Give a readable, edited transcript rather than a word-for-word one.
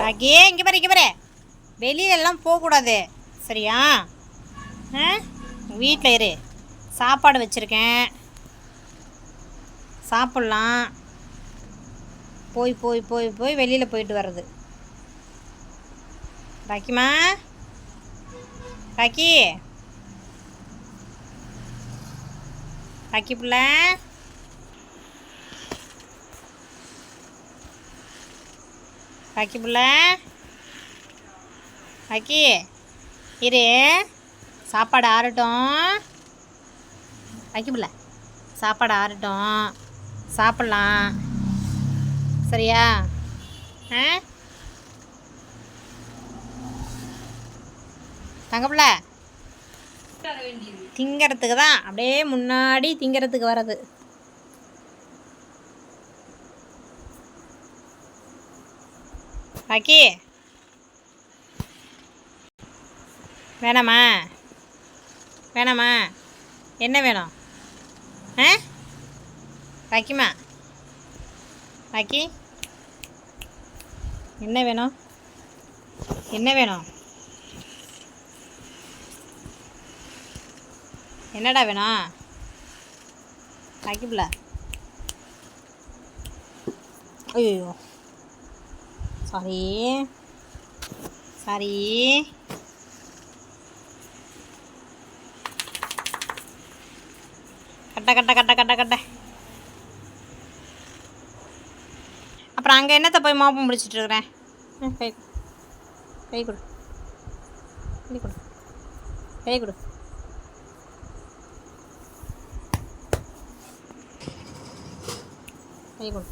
ராக்கி இங்கே பாரு இங்கே பாரு, வெளியிலலாம் போகக்கூடாது சரியா? வீட்டில் இரு, சாப்பாடு வச்சுருக்கேன் சாப்பிட்லாம். போய் போய் போய் போய் வெளியில் போயிட்டு வர்றது. ராக்கிமா, ராக்கி, ராக்கி பிள்ளை, ராக்கி பிள்ளை, ராக்கி இரு, சாப்பாடு ஆறட்டும். ராக்கி பிள்ளை, சாப்பாடு ஆறட்டும், சாப்பிட்லாம் சரியா? தங்கப்பிள்ள திங்கிறதுக்கு தான் அப்படியே முன்னாடி திங்கிறதுக்கு வர்றது. ராக்கி வேணாமா? வேணாமா? என்ன வேணும்? ராக்கிமா, ராக்கி என்ன வேணும்? என்ன வேணும்? என்னடா வேணும்? ராக்கி பிள்ளை, ஐயோ சாரி சாரி. கட்ட கட்ட கட்ட கட்ட கட்ட. அப்புறம் அங்கே என்னத்தை போய் மோப்பம் முடிச்சிட்டு இருக்கிறேன்? கை கை கொடு, கை கொடு, கை கொடு. கை கொடு.